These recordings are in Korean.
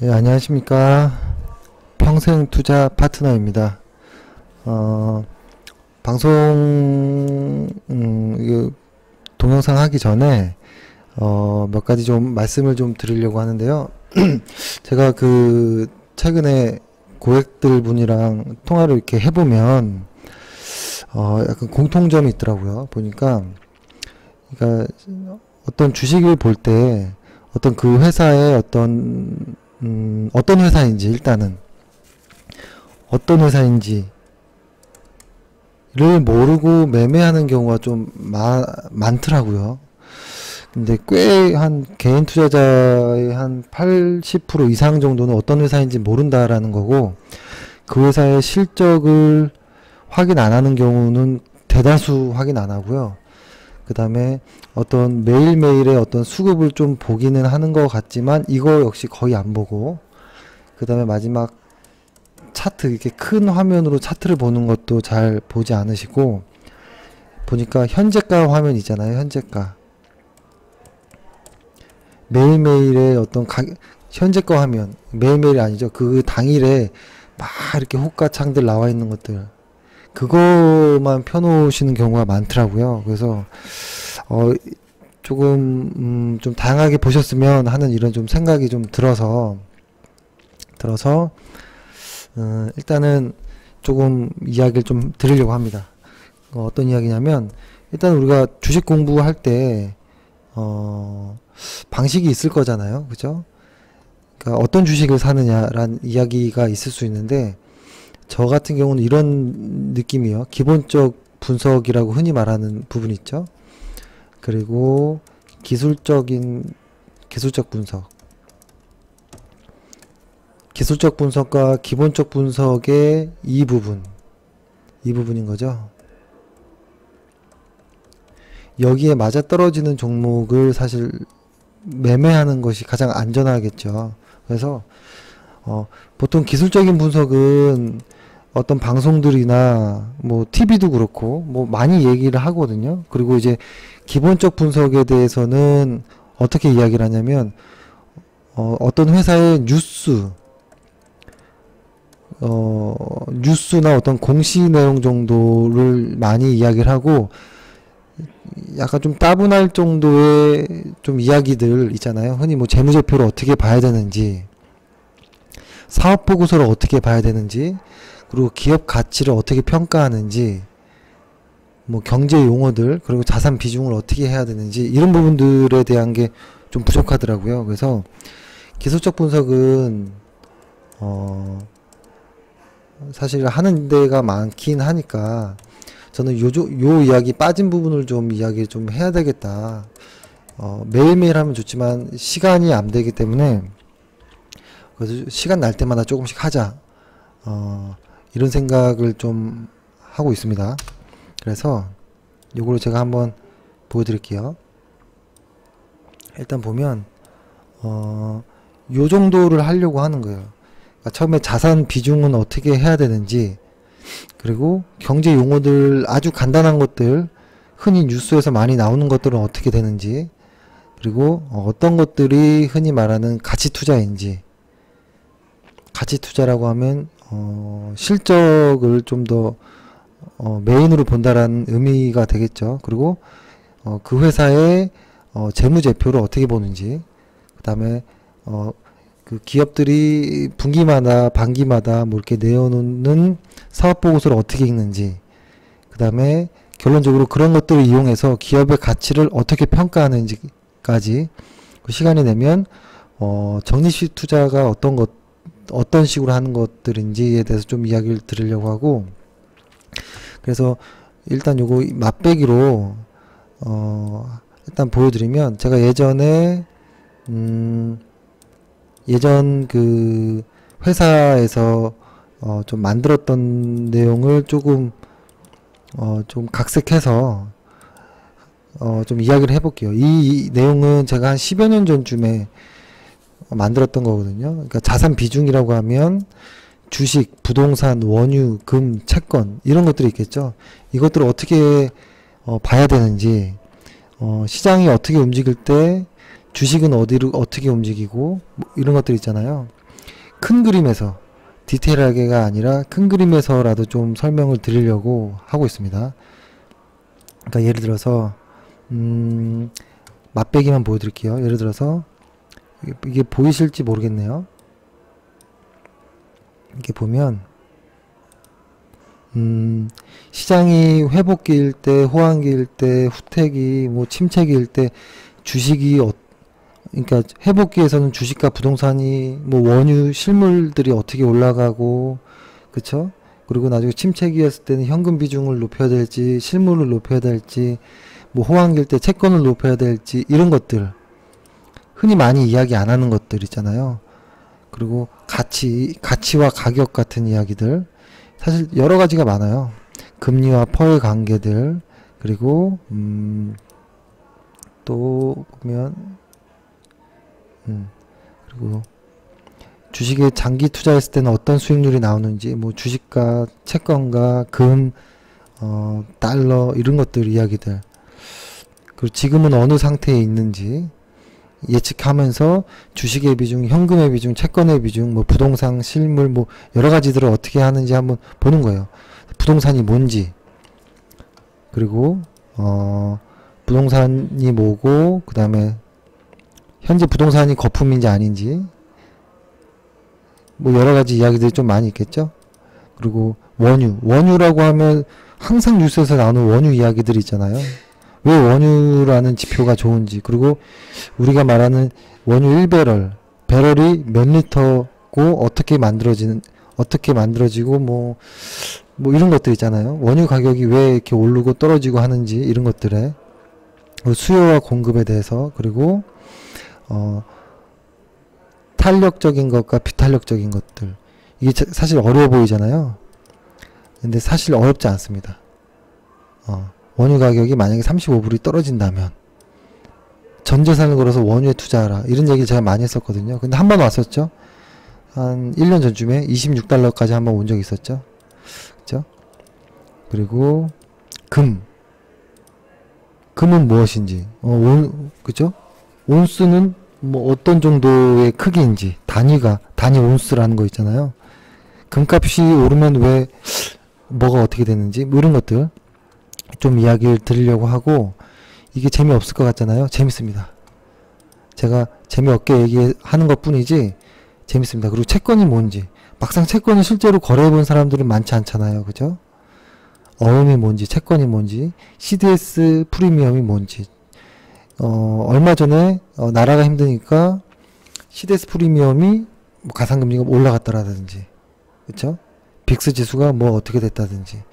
예, 안녕하십니까. 평생투자 파트너입니다. 방송, 이거 동영상 하기 전에, 몇 가지 좀 말씀을 좀 드리려고 하는데요. 제가 최근에 고객들 분이랑 통화를 이렇게 해보면, 약간 공통점이 있더라고요. 보니까, 그러니까 어떤 주식을 볼 때, 어떤 그 회사의 어떤 회사인지, 일단은 어떤 회사인지를 모르고 매매하는 경우가 좀 많더라고요. 근데 꽤 개인 투자자의 한 80% 이상 정도는 어떤 회사인지 모른다라는 거고, 그 회사의 실적을 확인 안 하는 경우는 대다수 확인 안 하고요. 그 다음에 어떤 매일매일의 어떤 수급을 좀 보기는 하는 것 같지만 이거 역시 거의 안 보고, 그 다음에 마지막 차트, 이렇게 큰 화면으로 차트를 보는 것도 잘 보지 않으시고, 보니까 현재가 화면 있잖아요. 현재가 매일매일의 현재가 화면, 매일매일이 아니죠. 그 당일에 막 이렇게 호가창들 나와 있는 것들, 그거만 펴놓으시는 경우가 많더라고요. 그래서 조금 좀 다양하게 보셨으면 하는 이런 좀 생각이 좀 들어서 일단은 조금 이야기를 좀 드리려고 합니다. 어떤 이야기냐면, 일단 우리가 주식 공부할 때 방식이 있을 거잖아요. 그죠? 그러니까 어떤 주식을 사느냐라는 이야기가 있을 수 있는데, 저 같은 경우는 이런 느낌이요. 기본적 분석이라고 흔히 말하는 부분 있죠. 그리고 기술적 분석. 기술적 분석과 기본적 분석의 이 부분인 거죠. 여기에 맞아떨어지는 종목을 사실 매매하는 것이 가장 안전하겠죠. 그래서 보통 기술적인 분석은 어떤 방송들이나 뭐 TV도 그렇고 뭐 많이 얘기를 하거든요. 그리고 이제 기본적 분석에 대해서는 어떻게 이야기를 하냐면, 어떤 회사의 뉴스나 어떤 공시 내용 정도를 많이 이야기를 하고, 약간 좀 따분할 정도의 좀 이야기들 있잖아요. 흔히 뭐 재무제표를 어떻게 봐야 되는지, 사업보고서를 어떻게 봐야 되는지, 그리고 기업 가치를 어떻게 평가하는지, 뭐 경제 용어들, 그리고 자산 비중을 어떻게 해야 되는지, 이런 부분들에 대한 게 좀 부족하더라고요. 그래서 기술적 분석은 사실 하는 데가 많긴 하니까, 저는 요 이야기 빠진 부분을 좀 이야기 좀 해야 되겠다. 매일매일 하면 좋지만 시간이 안 되기 때문에, 그래서 시간 날 때마다 조금씩 하자, 이런 생각을 좀 하고 있습니다. 그래서 요거를 제가 한번 보여드릴게요. 일단 보면 요 정도를 하려고 하는 거예요. 그러니까 처음에 자산 비중은 어떻게 해야 되는지, 그리고 경제 용어들 아주 간단한 것들, 흔히 뉴스에서 많이 나오는 것들은 어떻게 되는지, 그리고 어떤 것들이 흔히 말하는 가치 투자인지. 가치 투자라고 하면 실적을 좀 더 메인으로 본다라는 의미가 되겠죠. 그리고 그 회사의 재무제표를 어떻게 보는지, 그 다음에 그 기업들이 분기마다 반기마다 뭐 이렇게 내어놓는 사업보고서를 어떻게 읽는지, 그 다음에 결론적으로 그런 것들을 이용해서 기업의 가치를 어떻게 평가하는지까지, 그 시간이 되면 적립식 투자가 어떤 식으로 하는 것들인지에 대해서 좀 이야기를 드리려고 하고, 그래서 일단 요거 맛배기로 일단 보여드리면, 제가 예전에 예전 그 회사에서 좀 만들었던 내용을 조금 좀 각색해서 좀 이야기를 해볼게요. 이 내용은 제가 한 10여 년 전쯤에 만들었던 거거든요. 그러니까 자산 비중이라고 하면 주식, 부동산, 원유, 금, 채권, 이런 것들이 있겠죠. 이것들을 어떻게 봐야 되는지, 시장이 어떻게 움직일 때 주식은 어디로 어떻게 움직이고, 뭐 이런 것들 있잖아요. 큰 그림에서, 디테일하게가 아니라 큰 그림에서라도 좀 설명을 드리려고 하고 있습니다. 그러니까 예를 들어서 맛배기만 보여드릴게요. 예를 들어서 이게 보이실지 모르겠네요. 이렇게 보면 시장이 회복기일 때, 호황기일 때, 후퇴기, 뭐 침체기일 때 주식이 그러니까 회복기에서는 주식과 부동산이 뭐 원유, 실물들이 어떻게 올라가고, 그쵸? 그리고 나중에 침체기였을 때는 현금 비중을 높여야 될지, 실물을 높여야 될지, 뭐 호황기일 때 채권을 높여야 될지, 이런 것들 흔히 많이 이야기 안 하는 것들 있잖아요. 그리고 가치와 가격 같은 이야기들, 사실 여러 가지가 많아요. 금리와 펄 관계들, 그리고 또 보면 그리고 주식에 장기 투자했을 때는 어떤 수익률이 나오는지, 뭐 주식과 채권과 금, 달러, 이런 것들 이야기들, 그리고 지금은 어느 상태에 있는지 예측하면서 주식의 비중, 현금의 비중, 채권의 비중, 뭐 부동산, 실물, 뭐 여러 가지들을 어떻게 하는지 한번 보는 거예요. 부동산이 뭔지, 그리고 부동산이 뭐고, 그 다음에 현재 부동산이 거품인지 아닌지, 뭐 여러 가지 이야기들이 좀 많이 있겠죠. 그리고 원유라고 하면 항상 뉴스에서 나오는 원유 이야기들이 있잖아요. 왜 원유라는 지표가 좋은지, 그리고 우리가 말하는 원유 1배럴, 배럴이 몇 리터고 어떻게 만들어지고 뭐 이런 것들 있잖아요. 원유 가격이 왜 이렇게 오르고 떨어지고 하는지, 이런 것들에 수요와 공급에 대해서, 그리고 탄력적인 것과 비탄력적인 것들, 이게 사실 어려워 보이잖아요. 근데 사실 어렵지 않습니다. 원유 가격이 만약에 35불이 떨어진다면 전 재산을 걸어서 원유에 투자하라, 이런 얘기를 제가 많이 했었거든요. 근데 한 번 왔었죠. 한 1년 전쯤에 26달러까지 한번 온 적이 있었죠. 그죠? 그리고 금은 무엇인지, 그죠? 온스는 뭐 어떤 정도의 크기인지, 단위 온스라는 거 있잖아요. 금값이 오르면 왜 뭐가 어떻게 되는지, 뭐 이런 것들 좀 이야기를 드리려고 하고. 이게 재미없을 것 같잖아요. 재밌습니다. 제가 재미없게 얘기하는 것 뿐이지 재밌습니다. 그리고 채권이 뭔지, 막상 채권을 실제로 거래해본 사람들은 많지 않잖아요. 그죠? 어음이 뭔지, 채권이 뭔지, CDS 프리미엄이 뭔지, 얼마 전에 나라가 힘드니까 CDS 프리미엄이 뭐 가상금리가 올라갔다라든지, 그쵸? 빅스 지수가 뭐 어떻게 됐다든지,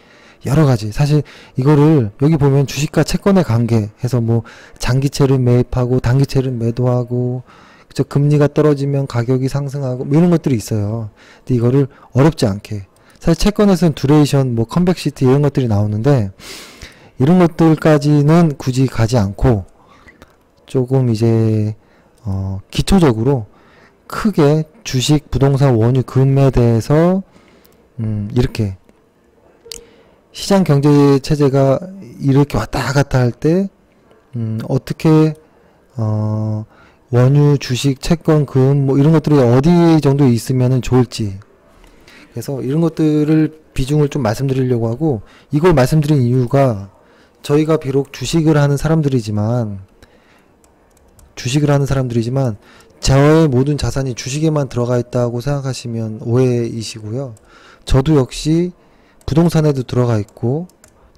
여러 가지. 사실 이거를 여기 보면 주식과 채권의 관계 해서 뭐 장기채를 매입하고 단기채를 매도하고, 그쵸? 금리가 떨어지면 가격이 상승하고 뭐 이런 것들이 있어요. 근데 이거를 어렵지 않게, 사실 채권에서는 두레이션, 뭐 컨벡시티 이런 것들이 나오는데 이런 것들까지는 굳이 가지 않고 조금 이제 기초적으로 크게 주식, 부동산, 원유, 금에 대해서 이렇게 시장 경제 체제가 이렇게 왔다 갔다 할 때 어떻게 원유, 주식, 채권, 금 뭐 이런 것들이 어디 정도에 있으면 좋을지, 그래서 이런 것들을 비중을 좀 말씀드리려고 하고, 이걸 말씀드린 이유가 저희가 비록 주식을 하는 사람들이지만 저의 모든 자산이 주식에만 들어가 있다고 생각하시면 오해이시고요. 저도 역시 부동산에도 들어가 있고,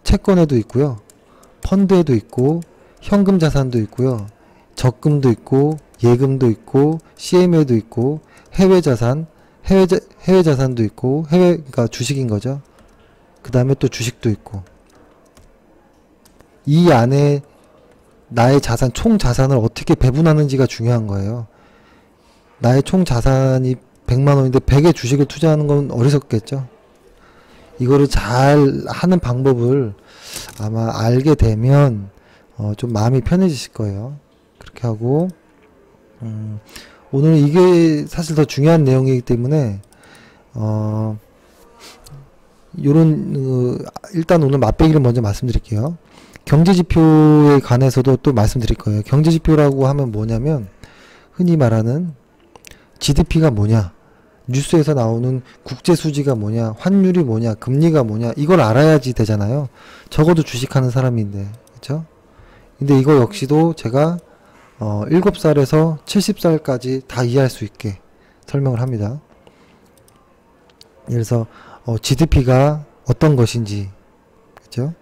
채권에도 있고요, 펀드에도 있고, 현금 자산도 있고요, 적금도 있고, 예금도 있고, CMA도 있고, 해외 자산도 있고, 그러니까 주식인 거죠. 그 다음에 또 주식도 있고, 이 안에 나의 자산, 총 자산을 어떻게 배분하는지가 중요한 거예요. 나의 총 자산이 100만원인데 100의 주식을 투자하는 건 어리석겠죠. 이거를 잘 하는 방법을 아마 알게 되면 좀 마음이 편해지실 거예요. 그렇게 하고, 오늘 이게 사실 더 중요한 내용이기 때문에 일단 오늘 맛배기를 먼저 말씀드릴게요. 경제지표에 관해서도 또 말씀드릴 거예요. 경제지표라고 하면 뭐냐면 흔히 말하는 GDP가 뭐냐, 뉴스에서 나오는 국제 수지가 뭐냐, 환율이 뭐냐, 금리가 뭐냐, 이걸 알아야지 되잖아요. 적어도 주식하는 사람인데, 그쵸? 근데 이거 역시도 제가 7살에서 70살까지 다 이해할 수 있게 설명을 합니다. 그래서 GDP가 어떤 것인지, 그죠?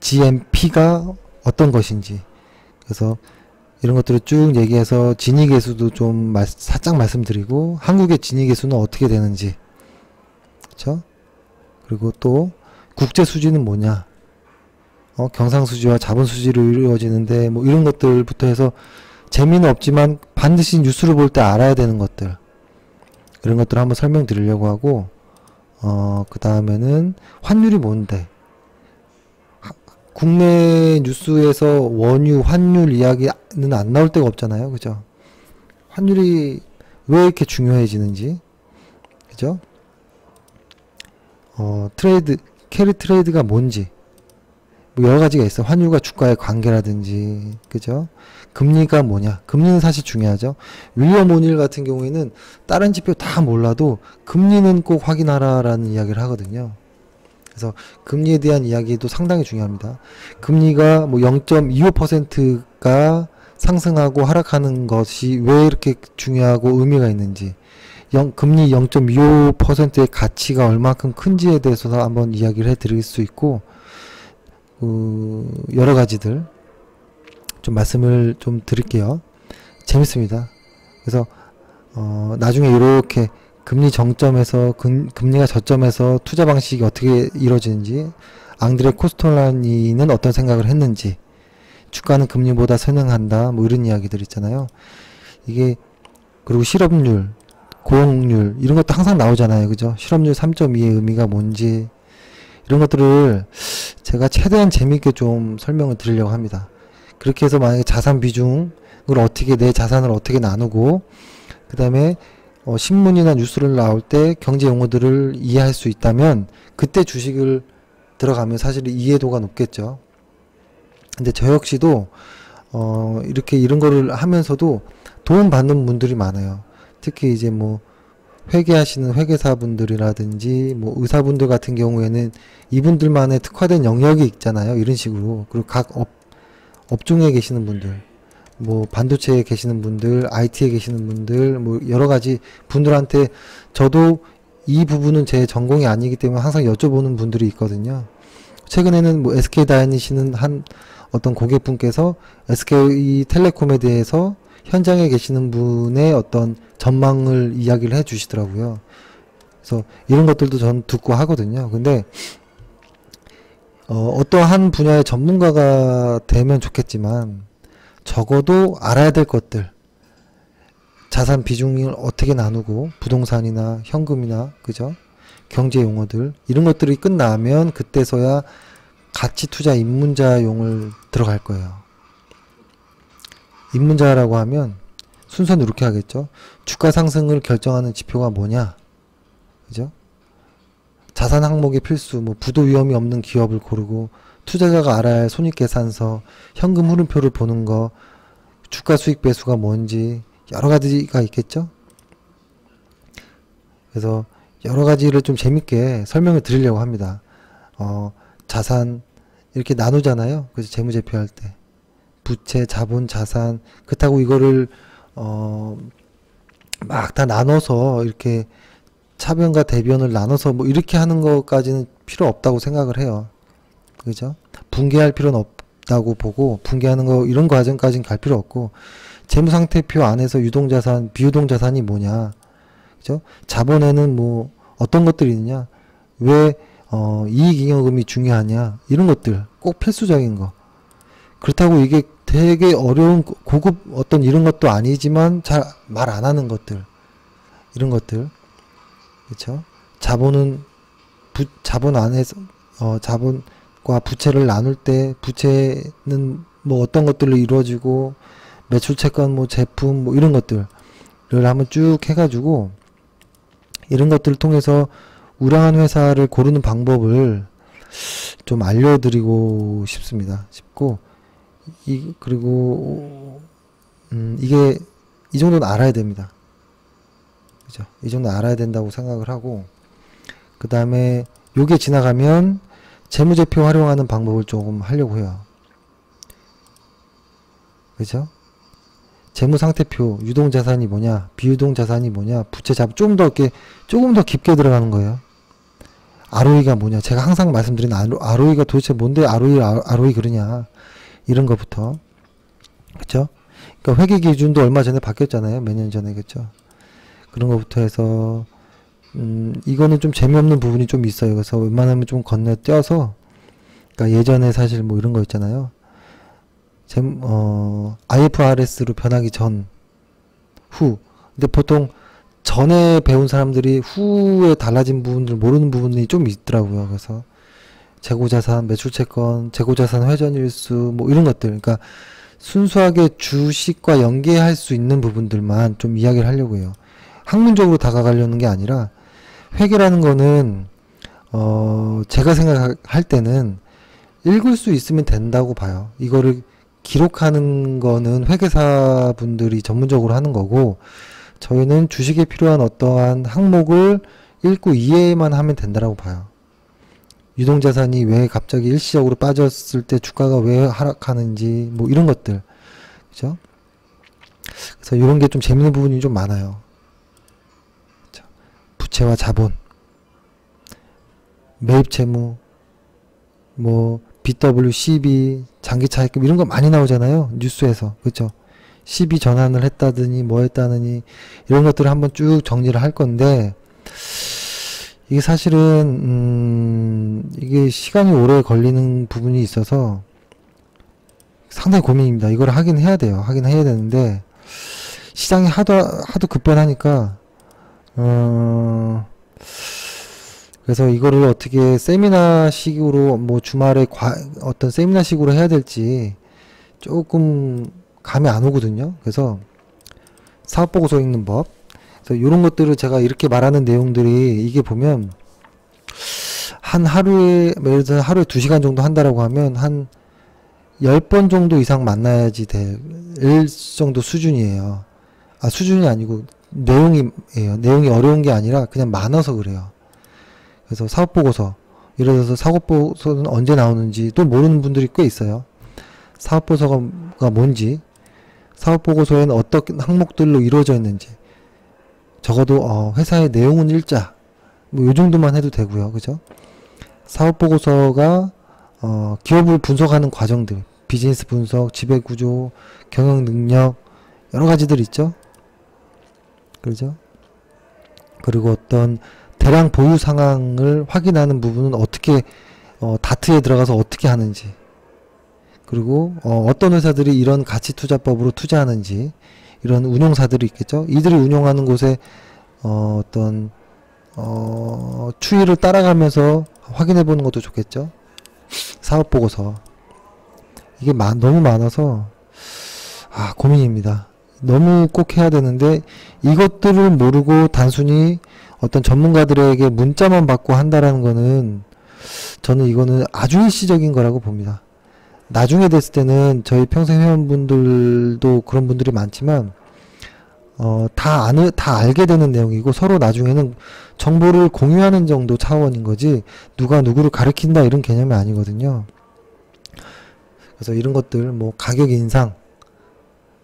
GMP가 어떤 것인지, 그래서 이런 것들을 쭉 얘기해서 진위계수도 좀 살짝 말씀드리고, 한국의 진위계수는 어떻게 되는지, 그쵸? 그리고 또 국제수지는 뭐냐, 경상수지와 자본수지로 이루어지는데 뭐 이런 것들부터 해서 재미는 없지만 반드시 뉴스를 볼 때 알아야 되는 것들, 이런 것들을 한번 설명드리려고 하고, 그 다음에는 환율이 뭔데, 국내 뉴스에서 원유, 환율 이야기는 안 나올 데가 없잖아요. 그죠? 환율이 왜 이렇게 중요해지는지, 그죠? 트레이드, 캐리 트레이드가 뭔지, 뭐 여러 가지가 있어. 환율과 주가의 관계라든지, 그죠? 금리가 뭐냐. 금리는 사실 중요하죠. 윌리엄 오닐 같은 경우에는 다른 지표 다 몰라도 금리는 꼭 확인하라라는 이야기를 하거든요. 그래서 금리에 대한 이야기도 상당히 중요합니다. 금리가 뭐 0.25%가 상승하고 하락하는 것이 왜 이렇게 중요하고 의미가 있는지, 금리 0.25%의 가치가 얼마큼 큰지에 대해서도 한번 이야기를 해드릴 수 있고, 여러 가지들 좀 말씀을 좀 드릴게요. 재밌습니다. 그래서 나중에 이렇게 금리 정점에서 금리가 저점에서 투자 방식이 어떻게 이루어지는지, 앙드레 코스톨라니는 어떤 생각을 했는지, 주가는 금리보다 선행한다, 뭐 이런 이야기들 있잖아요. 이게, 그리고 실업률, 고용률 이런 것도 항상 나오잖아요. 그죠? 실업률 3.2의 의미가 뭔지, 이런 것들을 제가 최대한 재미있게 좀 설명을 드리려고 합니다. 그렇게 해서 만약에 자산 비중을 어떻게, 내 자산을 어떻게 나누고, 그 다음에 신문이나 뉴스를 나올 때 경제 용어들을 이해할 수 있다면 그때 주식을 들어가면 사실 이해도가 높겠죠. 근데 저 역시도 이렇게 이런 거를 하면서도 도움 받는 분들이 많아요. 특히 이제 뭐 회계하시는 회계사분들이라든지 뭐 의사분들 같은 경우에는 이분들만의 특화된 영역이 있잖아요. 이런 식으로. 그리고 각 업종에 계시는 분들, 뭐 반도체에 계시는 분들, IT에 계시는 분들, 뭐 여러 가지 분들한테 저도 이 부분은 제 전공이 아니기 때문에 항상 여쭤보는 분들이 있거든요. 최근에는 뭐 SK다이니시는 한 어떤 고객분께서 SK텔레콤에 대해서 현장에 계시는 분의 어떤 전망을 이야기를 해 주시더라고요. 그래서 이런 것들도 전 듣고 하거든요. 근데 어떠한 분야의 전문가가 되면 좋겠지만 적어도 알아야 될 것들, 자산 비중을 어떻게 나누고, 부동산이나 현금이나, 그죠? 경제 용어들, 이런 것들이 끝나면 그때서야 가치 투자 입문자용을 들어갈 거예요. 입문자라고 하면 순서는 이렇게 하겠죠. 주가 상승을 결정하는 지표가 뭐냐, 그죠? 자산 항목의 필수, 뭐 부도 위험이 없는 기업을 고르고, 투자자가 알아야 할 손익계산서, 현금 흐름표를 보는 거, 주가 수익 배수가 뭔지 여러 가지가 있겠죠. 그래서 여러 가지를 좀 재밌게 설명을 드리려고 합니다. 자산 이렇게 나누잖아요. 그래서 재무제표 할 때 부채, 자본, 자산, 그렇다고 이거를 막 다 나눠서 이렇게 차변과 대변을 나눠서 뭐 이렇게 하는 것까지는 필요 없다고 생각을 해요. 그죠? 분개할 필요는 없다고 보고, 분개하는 거 이런 과정까지는 갈 필요 없고, 재무상태표 안에서 유동자산, 비유동자산이 뭐냐, 그죠? 자본에는 뭐 어떤 것들이 있느냐, 왜 이익잉여금이 중요하냐, 이런 것들 꼭 필수적인 거. 그렇다고 이게 되게 어려운 고급 어떤 이런 것도 아니지만 잘 말 안 하는 것들, 이런 것들, 그렇죠? 자본은 자본 안에서 자본과 부채를 나눌 때 부채는 뭐 어떤 것들로 이루어지고, 매출채권, 뭐 제품, 뭐 이런 것들을 한번 쭉 해가지고 이런 것들을 통해서 우량한 회사를 고르는 방법을 좀 알려드리고 싶고, 그리고 이게 이 정도는 알아야 됩니다. 그죠? 이 정도 알아야 된다고 생각을 하고, 그 다음에 요게 지나가면 재무제표 활용하는 방법을 조금 하려고 해요. 그죠? 재무상태표, 유동자산이 뭐냐, 비유동자산이 뭐냐, 부채자본, 조금 더 깊게 들어가는 거예요. ROE가 뭐냐, 제가 항상 말씀드린 ROE가 도대체 뭔데 ROE 그러냐, 이런 것부터. 그쵸? 그러니까 회계 기준도 얼마 전에 바뀌었잖아요. 몇 년 전에. 그쵸? 그런 것부터 해서 이거는 좀 재미없는 부분이 좀 있어요. 그래서 웬만하면 좀 건너뛰어서, 그러니까 예전에 사실 뭐 이런 거 있잖아요. IFRS로 변하기 전, 후. 근데 보통 전에 배운 사람들이 후에 달라진 부분들 모르는 부분이 좀 있더라고요. 그래서 재고자산, 매출채권, 재고자산 회전일수, 뭐 이런 것들. 그러니까 순수하게 주식과 연계할 수 있는 부분들만 좀 이야기를 하려고 해요. 학문적으로 다가가려는 게 아니라, 회계라는 거는 제가 생각할 때는 읽을 수 있으면 된다고 봐요. 이거를 기록하는 거는 회계사 분들이 전문적으로 하는 거고, 저희는 주식에 필요한 어떠한 항목을 읽고 이해만 하면 된다라고 봐요. 유동자산이 왜 갑자기 일시적으로 빠졌을 때 주가가 왜 하락하는지, 뭐 이런 것들. 그죠? 그래서 이런 게 좀 재밌는 부분이 좀 많아요. 그쵸? 부채와 자본, 매입 채무, 뭐 BW, CB, 장기 차익금 이런 거 많이 나오잖아요. 뉴스에서. 그죠? CB 전환을 했다더니 뭐 했다느니 이런 것들을 한번 쭉 정리를 할 건데, 이게 사실은 이게 시간이 오래 걸리는 부분이 있어서 상당히 고민입니다. 이걸 하긴 해야 돼요. 하긴 해야 되는데 시장이 하도 급변하니까 그래서 이거를 어떻게 세미나식으로 뭐 주말에 어떤 세미나식으로 해야 될지 조금 감이 안 오거든요. 그래서 사업보고서 읽는 법, 그래서 이런 것들을 제가 이렇게 말하는 내용들이, 이게 보면 한 하루에, 예를 들어서 하루에 2시간 정도 한다라고 하면 한 10번 정도 이상 만나야지 될 정도 수준이에요. 아, 수준이 아니고 내용이에요. 내용이 어려운 게 아니라 그냥 많아서 그래요. 그래서 사업보고서, 예를 들어서 사업보고서는 언제 나오는지 또 모르는 분들이 꽤 있어요. 사업보고서가 뭔지, 사업보고서에는 어떤 항목들로 이루어져 있는지, 적어도 회사의 내용은 읽자, 뭐 요 정도만 해도 되고요. 그죠? 사업보고서가 기업을 분석하는 과정들, 비즈니스 분석, 지배구조, 경영능력, 여러가지들 있죠? 그죠? 그리고 어떤 대량 보유 상황을 확인하는 부분은 어떻게 다트에 들어가서 어떻게 하는지, 그리고 어떤 회사들이 이런 가치투자법으로 투자하는지, 이런 운용사들이 있겠죠. 이들이 운용하는 곳에 어떤 추이를 따라가면서 확인해 보는 것도 좋겠죠. 사업보고서, 이게 너무 많아서 고민입니다. 너무 꼭 해야 되는데, 이것들을 모르고 단순히 어떤 전문가들에게 문자만 받고 한다라는 거는, 저는 이거는 아주 일시적인 거라고 봅니다. 나중에 됐을 때는 저희 평생 회원분들도 그런 분들이 많지만 다 알게 되는 내용이고, 서로 나중에는 정보를 공유하는 정도 차원인 거지 누가 누구를 가르친다 이런 개념이 아니거든요. 그래서 이런 것들, 뭐 가격 인상,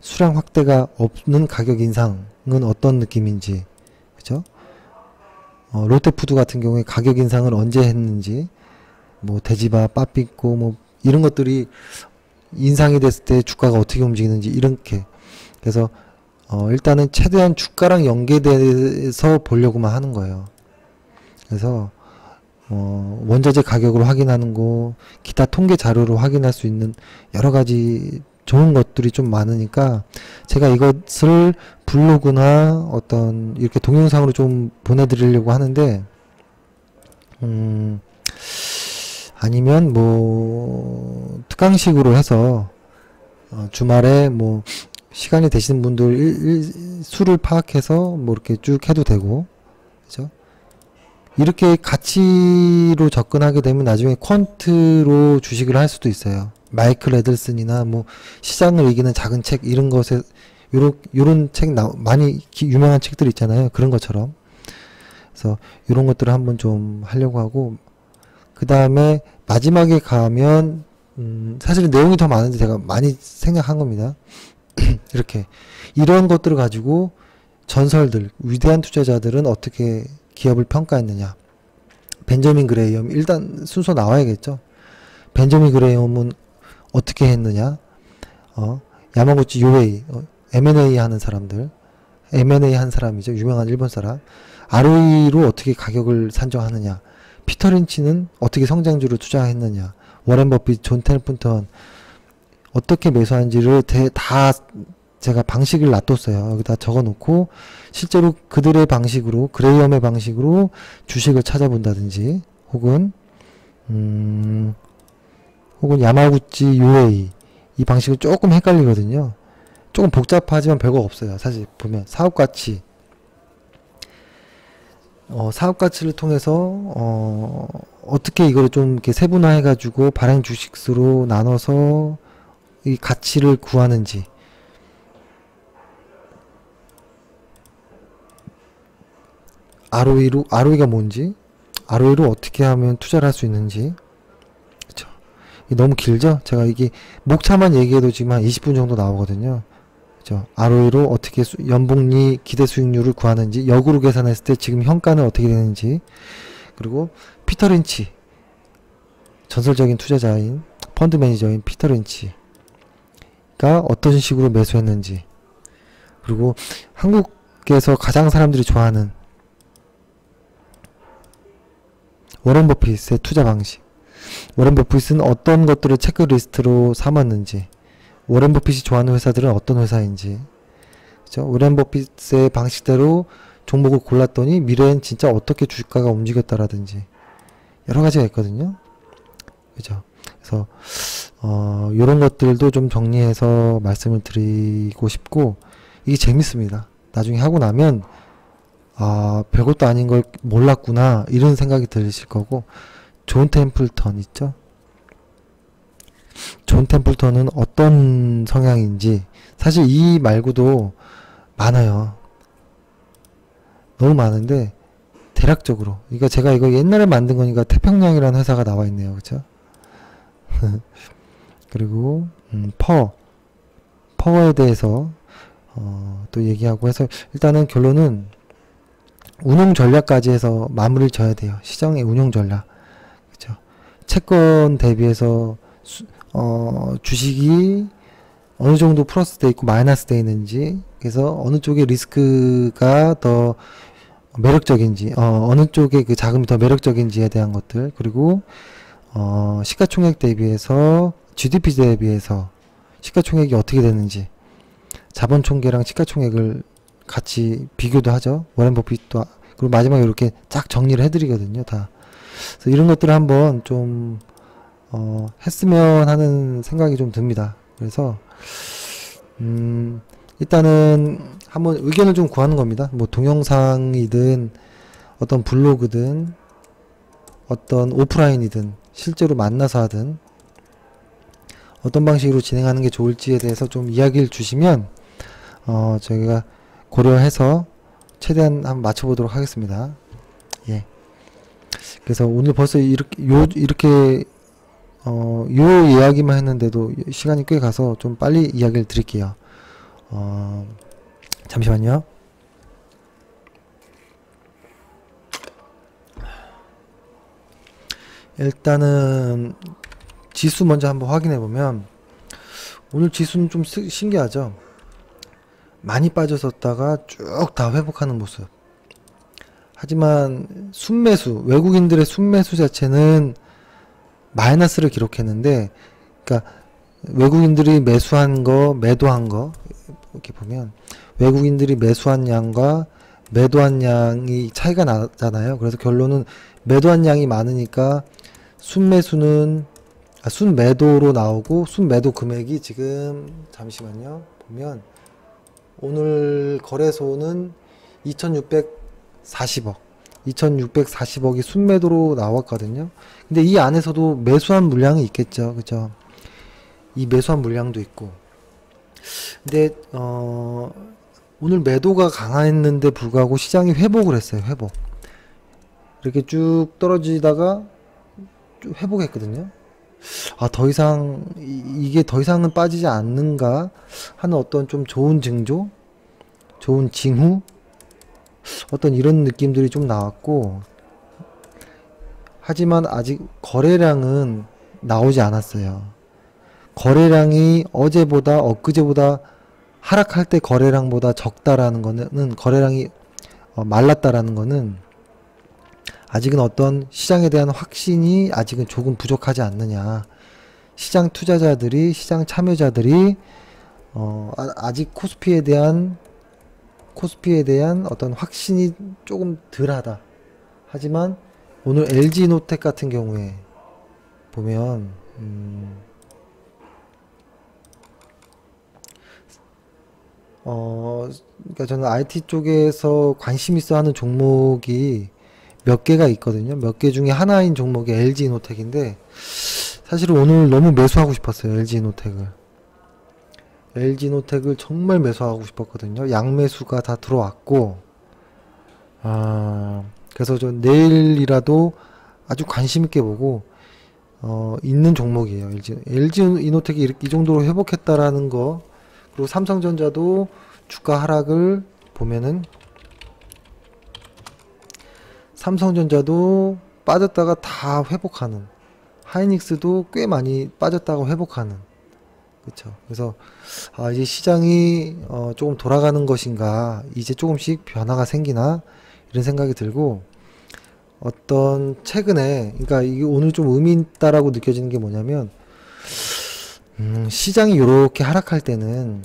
수량 확대가 없는 가격 인상은 어떤 느낌인지, 그죠? 롯데푸드 같은 경우에 가격 인상을 언제 했는지, 뭐 돼지밥, 빠삐꼬, 뭐 이런 것들이 인상이 됐을 때 주가가 어떻게 움직이는지, 이렇게. 그래서 일단은 최대한 주가랑 연계돼서 보려고만 하는 거예요. 그래서 원자재 가격을 확인하는 거, 기타 통계 자료로 확인할 수 있는 여러 가지 좋은 것들이 좀 많으니까, 제가 이것을 블로그나 어떤 이렇게 동영상으로 좀 보내드리려고 하는데, 아니면 뭐 특강식으로 해서 주말에 뭐 시간이 되시는 분들 수를 파악해서 뭐 이렇게 쭉 해도 되고, 그죠? 이렇게 가치로 접근하게 되면 나중에 퀀트로 주식을 할 수도 있어요. 마이클 에들슨이나 뭐 시장을 이기는 작은 책, 이런 것에 요런 책 많이 유명한 책들 있잖아요. 그런 것처럼. 그래서 요런 것들을 한번 좀 하려고 하고, 그 다음에 마지막에 가면 사실 내용이 더 많은데 제가 많이 생각한 겁니다. 이렇게 이런 것들을 가지고 전설들, 위대한 투자자들은 어떻게 기업을 평가했느냐. 벤저민 그레이엄 일단 순서 나와야겠죠. 벤저민 그레이엄은 어떻게 했느냐. 야마구치 요에이, M&A 하는 사람들, M&A 한 사람이죠. 유명한 일본 사람. ROE로 어떻게 가격을 산정하느냐. 피터 린치는 어떻게 성장주를 투자했느냐. 워렌 버핏, 존 템플턴 어떻게 매수한지를 다 제가 방식을 놔뒀어요. 여기다 적어놓고 실제로 그들의 방식으로, 그레이엄의 방식으로 주식을 찾아본다든지, 혹은 야마구치 요에이 이 방식은 조금 헷갈리거든요. 조금 복잡하지만 별거 없어요. 사실 보면 사업가치, 사업가치를 통해서 어떻게 이거를 좀 이렇게 세분화해 가지고 발행 주식수로 나눠서 이 가치를 구하는지, ROE가 뭔지, ROE로 어떻게 하면 투자를 할 수 있는지. 그쵸. 너무 길죠? 제가 이게 목차만 얘기해도 지금 한 20분 정도 나오거든요. 그죠? ROE로 어떻게 연복리 기대 수익률을 구하는지, 역으로 계산했을 때 지금 현가는 어떻게 되는지, 그리고 피터 린치, 전설적인 투자자인 펀드 매니저인 피터 린치가 어떤 식으로 매수했는지, 그리고 한국에서 가장 사람들이 좋아하는 워렌 버핏의 투자 방식, 워렌 버핏은 어떤 것들을 체크리스트로 삼았는지, 워렌 버핏이 좋아하는 회사들은 어떤 회사인지, 그죠? 워렌 버핏의 방식대로 종목을 골랐더니 미래엔 진짜 어떻게 주가가 움직였다라든지 여러 가지가 있거든요. 그죠? 그래서 요런 것들도 좀 정리해서 말씀을 드리고 싶고, 이게 재밌습니다. 나중에 하고 나면 별것도 아닌 걸 몰랐구나 이런 생각이 들으실 거고. 존 템플턴 있죠? 존 템플턴은 어떤 성향인지, 사실 이 말고도 많아요. 너무 많은데 대략적으로, 그러니까 제가 이거 옛날에 만든 거니까 태평양이라는 회사가 나와 있네요. 그쵸? 그리고 퍼에 대해서 또 얘기하고 해서, 일단은 결론은 운용 전략까지 해서 마무리를 져야 돼요. 시장의 운용 전략. 그죠? 채권 대비해서 주식이 어느 정도 플러스 돼 있고 마이너스 돼 있는지, 그래서 어느 쪽에 리스크가 더 매력적인지, 어느 쪽에 그 자금이 더 매력적인지에 대한 것들, 그리고 시가총액 대비해서 GDP 대비해서 시가총액이 어떻게 되는지, 자본총계랑 시가총액을 같이 비교도 하죠. 워렌 버핏도. 그리고 마지막에 이렇게 쫙 정리를 해드리거든요. 다. 그래서 이런 것들을 한번 좀 했으면 하는 생각이 좀 듭니다. 그래서 일단은 한번 의견을 좀 구하는 겁니다. 뭐 동영상이든 어떤 블로그든 어떤 오프라인이든 실제로 만나서 하든 어떤 방식으로 진행하는 게 좋을지에 대해서 좀 이야기를 주시면 저희가 고려해서 최대한 한번 맞춰보도록 하겠습니다. 예. 그래서 오늘 벌써 이렇게 요 이야기만 했는데도 시간이 꽤 가서 좀 빨리 이야기를 드릴게요. 잠시만요. 일단은 지수 먼저 한번 확인해 보면, 오늘 지수는 좀 신기하죠. 많이 빠졌었다가 쭉 다 회복하는 모습. 하지만 순매수, 외국인들의 순매수 자체는 마이너스를 기록했는데, 그러니까 외국인들이 매수한 거, 매도한 거 이렇게 보면 외국인들이 매수한 양과 매도한 양이 차이가 나잖아요. 그래서 결론은 매도한 양이 많으니까 순매수는 순매도로 나오고, 순매도 금액이 지금 잠시만요. 보면 오늘 거래소는 2640억이 순매도로 나왔거든요. 근데 이 안에서도 매수한 물량이 있겠죠. 그죠? 이 매수한 물량도 있고, 근데 오늘 매도가 강했는데 불구하고 시장이 회복을 했어요. 회복. 이렇게 쭉 떨어지다가 쭉 회복했거든요. 아, 더 이상 이게 더 이상은 빠지지 않는가 하는 어떤 좀 좋은 징조, 좋은 징후, 어떤 이런 느낌들이 좀 나왔고, 하지만 아직 거래량은 나오지 않았어요. 거래량이 어제보다 엊그제보다 하락할 때 거래량보다 적다라는 거는, 거래량이 말랐다라는 거는 아직은 어떤 시장에 대한 확신이 아직은 조금 부족하지 않느냐. 시장 투자자들이, 시장 참여자들이 아직 코스피에 대한 어떤 확신이 조금 덜하다. 하지만 오늘 LG노텍 같은 경우에 보면 그러니까 저는 IT 쪽에서 관심 있어 하는 종목이 몇 개가 있거든요. 몇 개 중에 하나인 종목이 LG노텍인데, 사실은 오늘 너무 매수하고 싶었어요. LG노텍을 정말 매수하고 싶었거든요. 양매수가 다 들어왔고, 그래서 저 내일이라도 아주 관심 있게 보고 있는 종목이에요. LG이노텍이 이 정도로 회복했다라는 거, 그리고 삼성전자도 주가 하락을 보면은 삼성전자도 빠졌다가 다 회복하는, 하이닉스도 꽤 많이 빠졌다가 회복하는, 그쵸. 그래서 이제 시장이 조금 돌아가는 것인가, 이제 조금씩 변화가 생기나 이런 생각이 들고, 어떤 최근에, 그러니까 이게 오늘 좀 의미 있다라고 느껴지는 게 뭐냐면, 시장이 요렇게 하락할 때는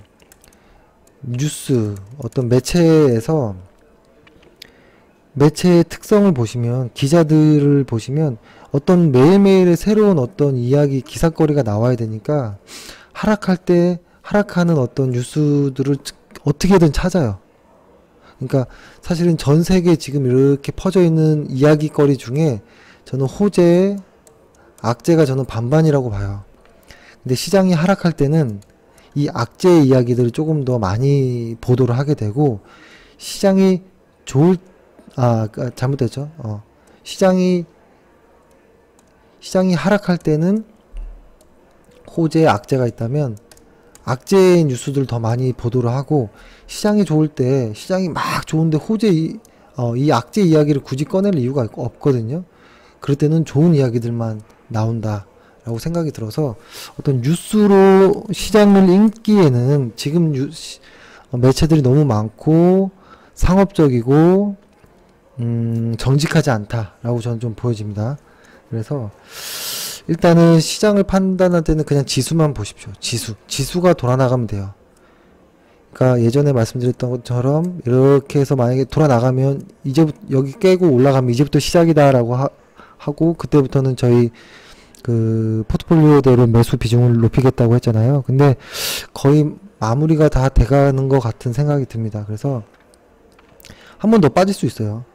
뉴스, 어떤 매체에서 매체의 특성을 보시면, 기자들을 보시면 어떤 매일매일의 새로운 어떤 이야기, 기사거리가 나와야 되니까 하락할 때 하락하는 어떤 뉴스들을 어떻게든 찾아요. 그러니까 사실은 전 세계 지금 이렇게 퍼져 있는 이야기거리 중에 저는 호재, 악재가 저는 반반이라고 봐요. 근데 시장이 하락할 때는 이 악재의 이야기들을 조금 더 많이 보도를 하게 되고, 시장이 잘못됐죠. 시장이 하락할 때는 호재, 악재가 있다면 악재의 뉴스들 더 많이 보도를 하고, 시장이 좋을 때, 시장이 막 좋은데 호재 이 악재 이야기를 굳이 꺼낼 이유가 없거든요. 그럴 때는 좋은 이야기들만 나온다 라고 생각이 들어서, 어떤 뉴스로 시장을 읽기에는 지금 매체들이 너무 많고 상업적이고 정직하지 않다라고 저는 좀 보여집니다. 그래서 일단은 시장을 판단할 때는 그냥 지수만 보십시오. 지수가 돌아나가면 돼요. 그러니까 예전에 말씀드렸던 것처럼 이렇게 해서 만약에 돌아나가면 이제부터 여기 깨고 올라가면 이제부터 시작이다라고 하고, 그때부터는 저희 그 포트폴리오대로 매수 비중을 높이겠다고 했잖아요. 근데 거의 마무리가 다 돼가는 것 같은 생각이 듭니다. 그래서 한 번 더 빠질 수 있어요.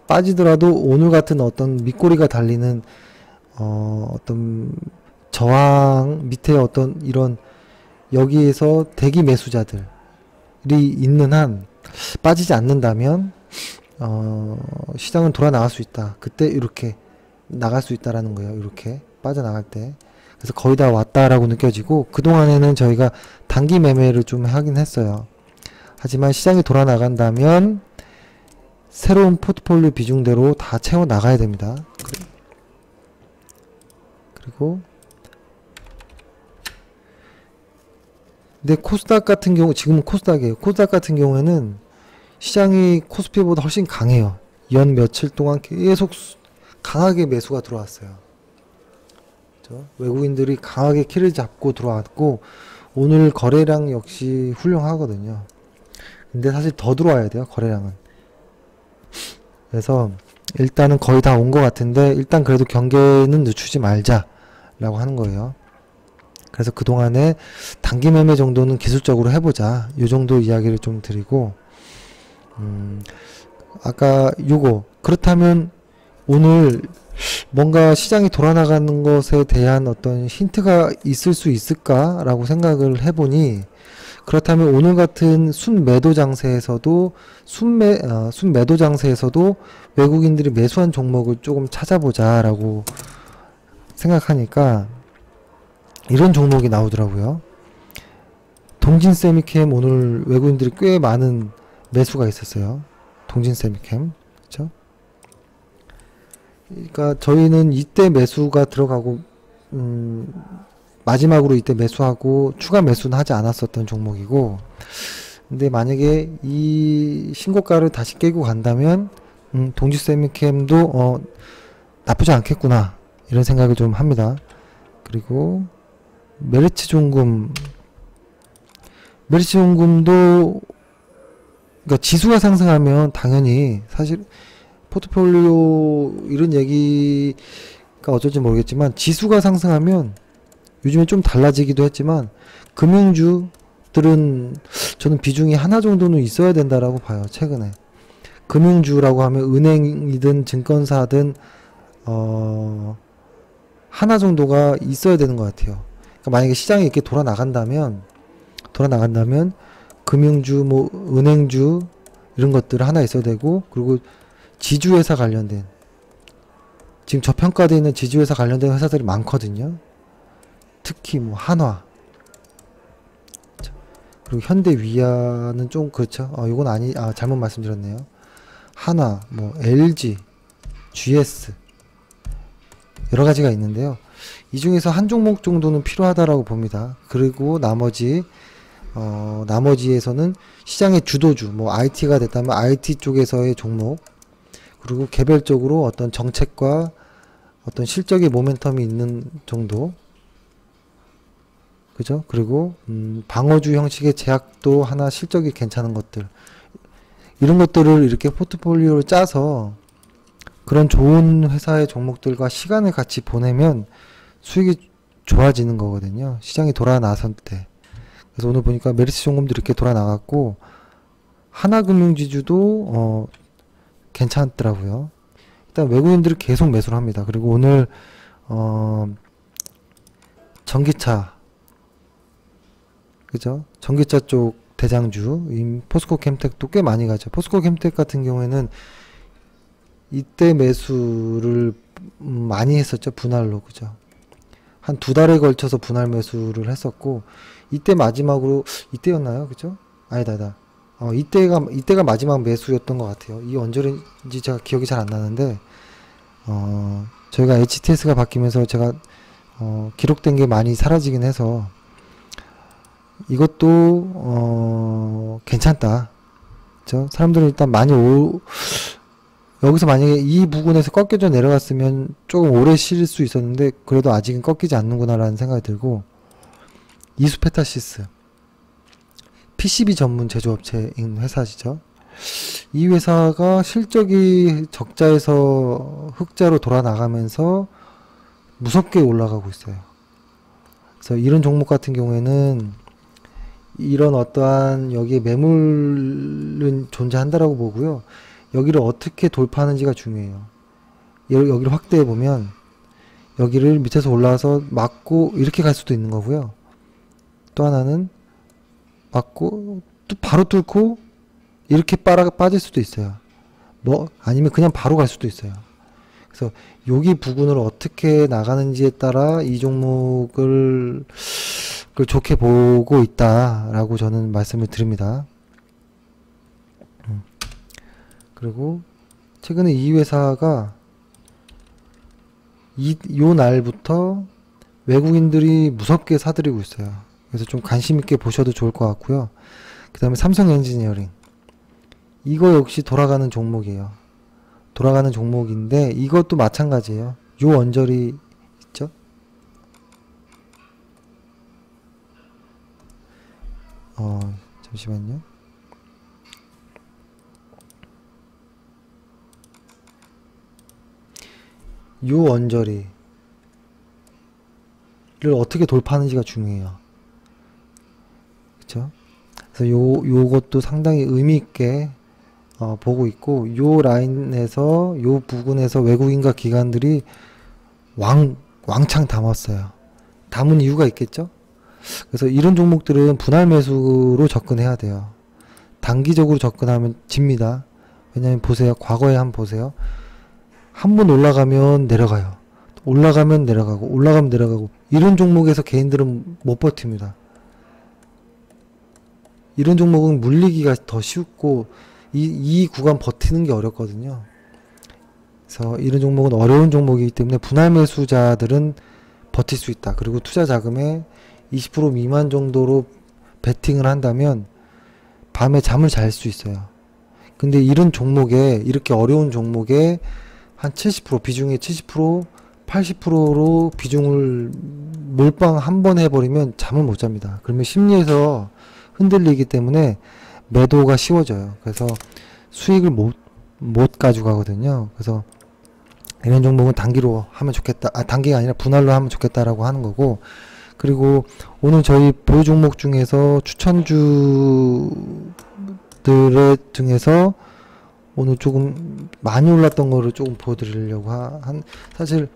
빠지더라도 오늘 같은 어떤 밑꼬리가 달리는 어떤 저항 밑에 어떤 이런, 여기에서 대기 매수자들이 있는 한 빠지지 않는다면 시장은 돌아 나갈 수 있다. 그때 이렇게 나갈 수 있다라는 거예요. 이렇게 빠져나갈 때. 그래서 거의 다 왔다라고 느껴지고, 그동안에는 저희가 단기 매매를 좀 하긴 했어요. 하지만 시장이 돌아 나간다면 새로운 포트폴리오 비중대로 다 채워 나가야 됩니다. 그리고 근데 코스닥 같은 경우, 지금은 코스닥이에요. 코스닥 같은 경우에는 시장이 코스피보다 훨씬 강해요. 연 며칠 동안 계속 강하게 매수가 들어왔어요. 그렇죠? 외국인들이 강하게 키를 잡고 들어왔고, 오늘 거래량 역시 훌륭하거든요. 근데 사실 더 들어와야 돼요, 거래량은. 그래서 일단은 거의 다 온 것 같은데, 일단 그래도 경계는 늦추지 말자 라고 하는 거예요. 그래서 그동안에 단기 매매 정도는 기술적으로 해보자, 요 정도 이야기를 좀 드리고, 아까 요거, 그렇다면 오늘 뭔가 시장이 돌아나가는 것에 대한 어떤 힌트가 있을 수 있을까 라고 생각을 해보니, 그렇다면 오늘 같은 순매도 장세에서도 순매도 장세에서도 외국인들이 매수한 종목을 조금 찾아보자라고 생각하니까 이런 종목이 나오더라고요. 동진세미캠 오늘 외국인들이 꽤 많은 매수가 있었어요. 동진세미캠. 그렇죠? 그러니까 저희는 이때 매수가 들어가고 마지막으로 이때 매수하고 추가 매수는 하지 않았었던 종목이고, 근데 만약에 이 신고가를 다시 깨고 간다면 동지세미캠도 나쁘지 않겠구나 이런 생각을 좀 합니다. 그리고 메리츠종금도 그러니까 지수가 상승하면 당연히 사실 포트폴리오 이런 얘기가 어쩔지 모르겠지만 지수가 상승하면 요즘에 좀 달라지기도 했지만 금융주들은 저는 비중이 하나 정도는 있어야 된다라고 봐요. 최근에 금융주라고 하면 은행이든 증권사든 하나 정도가 있어야 되는 것 같아요. 그러니까 만약에 시장이 이렇게 돌아 나간다면 금융주 뭐 은행주 이런 것들 하나 있어야 되고, 그리고 지주회사 관련된 지금 저평가되어 있는 지주회사 관련된 회사들이 많거든요. 특히 뭐 한화, 그리고 현대위아는 좀 그렇죠. 이건 잘못 말씀드렸네요. 한화, 뭐 LG, GS 여러 가지가 있는데요. 이 중에서 한 종목 정도는 필요하다라고 봅니다. 그리고 나머지에서는 시장의 주도주, 뭐 IT가 됐다면 IT 쪽에서의 종목, 그리고 개별적으로 어떤 정책과 어떤 실적의 모멘텀이 있는 정도, 그죠? 그리고 방어주 형식의 제약도 하나 실적이 괜찮은 것들, 이런 것들을 이렇게 포트폴리오를 짜서 그런 좋은 회사의 종목들과 시간을 같이 보내면 수익이 좋아지는 거거든요. 시장이 돌아 나선 때. 그래서 오늘 보니까 메리츠종금도 이렇게 돌아 나갔고, 하나금융지주도 괜찮더라고요. 일단 외국인들이 계속 매수를 합니다. 그리고 오늘 전기차, 그죠? 전기차 쪽 대장주 포스코 캠텍도 꽤 많이 가죠. 포스코 캠텍 같은 경우에는 이때 매수를 많이 했었죠. 분할로, 그죠? 한 2달에 걸쳐서 분할 매수를 했었고, 이때 마지막으로 이때였나요? 그죠? 아니다. 이때가 마지막 매수였던 것 같아요. 이 언제인지 제가 기억이 잘 안 나는데, 저희가 HTS가 바뀌면서 제가 기록된 게 많이 사라지긴 해서 이것도 괜찮다. 그죠? 사람들은 일단 많이 여기서 만약에 이 부분에서 꺾여져 내려갔으면 조금 오래 쉴 수 있었는데, 그래도 아직은 꺾이지 않는구나 라는 생각이 들고, 이수페타시스 PCB 전문 제조업체인 회사시죠. 이 회사가 실적이 적자에서 흑자로 돌아 나가면서 무섭게 올라가고 있어요. 그래서 이런 종목 같은 경우에는 이런 어떠한 여기에 매물은 존재한다라고 보고요. 여기를 어떻게 돌파하는지가 중요해요. 여기를 확대해 보면 여기를 밑에서 올라와서 막고 이렇게 갈 수도 있는 거고요. 또 하나는 막고 또 바로 뚫고 이렇게 빠질 수도 있어요. 뭐 아니면 그냥 바로 갈 수도 있어요. 그래서 여기 부근을 어떻게 나가는지에 따라 이 종목을 좋게 보고 있다라고 저는 말씀을 드립니다. 그리고 최근에 이 회사가 요 날부터 외국인들이 무섭게 사들이고 있어요. 그래서 좀 관심 있게 보셔도 좋을 것 같고요. 그 다음에 삼성 엔지니어링, 이거 역시 돌아가는 종목이에요. 돌아가는 종목인데 이것도 마찬가지예요. 요 언저리 있죠? 잠시만요. 요 언저리를 어떻게 돌파하는지가 중요해요. 그쵸? 그래서 요것도 상당히 의미있게 보고 있고, 요 라인에서 요 부근에서 외국인과 기관들이 왕창 담았어요. 담은 이유가 있겠죠? 그래서 이런 종목들은 분할 매수로 접근해야 돼요. 단기적으로 접근하면 집니다. 왜냐면 보세요. 과거에 한번 보세요. 한 번 올라가면 내려가요. 올라가면 내려가고 올라가면 내려가고 이런 종목에서 개인들은 못 버팁니다. 이런 종목은 물리기가 더 쉽고 이 구간 버티는 게 어렵거든요. 그래서 이런 종목은 어려운 종목이기 때문에 분할 매수자들은 버틸 수 있다. 그리고 투자 자금의 20% 미만 정도로 베팅을 한다면 밤에 잠을 잘 수 있어요. 근데 이런 종목에, 이렇게 어려운 종목에 한 70%, 비중의 70%, 80%로 비중을 몰빵 한 번 해버리면 잠을 못 잡니다. 그러면 심리에서 흔들리기 때문에 매도가 쉬워져요. 그래서 수익을 못 가져가거든요. 그래서 이런 종목은 단기로 하면 좋겠다. 단기가 아니라 분할로 하면 좋겠다라고 하는 거고, 그리고 오늘 저희 보유 종목 중에서 추천주들의 중에서 오늘 조금 많이 올랐던 거를 조금 보여드리려고 사실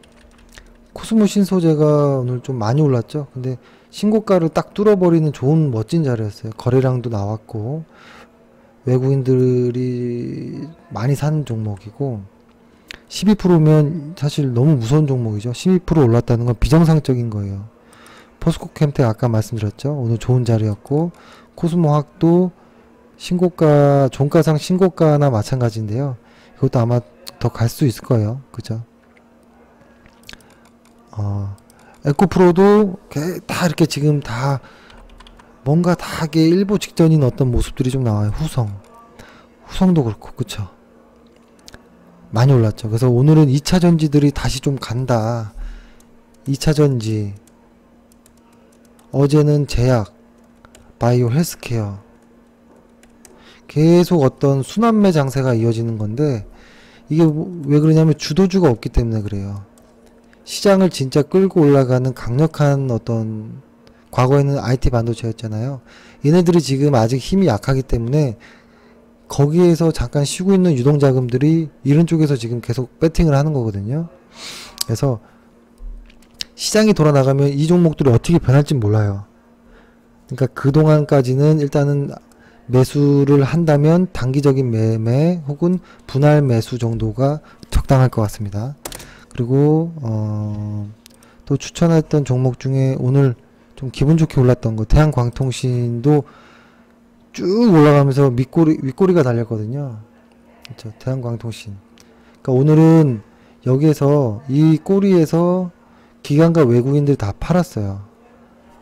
코스모 신소재가 오늘 좀 많이 올랐죠. 근데 신고가를 딱 뚫어버리는 좋은 멋진 자리였어요. 거래량도 나왔고 외국인들이 많이 사는 종목이고 12%면 사실 너무 무서운 종목이죠. 12% 올랐다는 건 비정상적인 거예요. 포스코캠텍 아까 말씀드렸죠. 오늘 좋은 자리였고 코스모학도 신고가, 종가상 신고가나 마찬가지인데요. 이것도 아마 더 갈 수 있을 거예요. 그죠? 에코프로도 다 이렇게 지금 다 뭔가 다 하게 일보 직전인 어떤 모습들이 좀 나와요. 후성도 그렇고, 그쵸? 많이 올랐죠. 그래서 오늘은 2차 전지들이 다시 좀 간다. 2차 전지. 어제는 제약, 바이오, 헬스케어. 계속 어떤 순환매 장세가 이어지는 건데, 이게 왜 그러냐면 주도주가 없기 때문에 그래요. 시장을 진짜 끌고 올라가는 강력한 어떤, 과거에는 IT 반도체였잖아요. 얘네들이 지금 아직 힘이 약하기 때문에 거기에서 잠깐 쉬고 있는 유동자금들이 이런 쪽에서 지금 계속 배팅을 하는 거거든요. 그래서 시장이 돌아나가면 이 종목들이 어떻게 변할지 몰라요. 그러니까 그동안까지는 일단은 매수를 한다면 단기적인 매매 혹은 분할 매수 정도가 적당할 것 같습니다. 그리고 또 추천했던 종목 중에 오늘 좀 기분 좋게 올랐던 거 대한광통신도 쭉 올라가면서 윗꼬리가 달렸거든요. 그렇죠. 대한광통신. 그러니까 오늘은 여기에서 이 꼬리에서 기관과 외국인들이 다 팔았어요.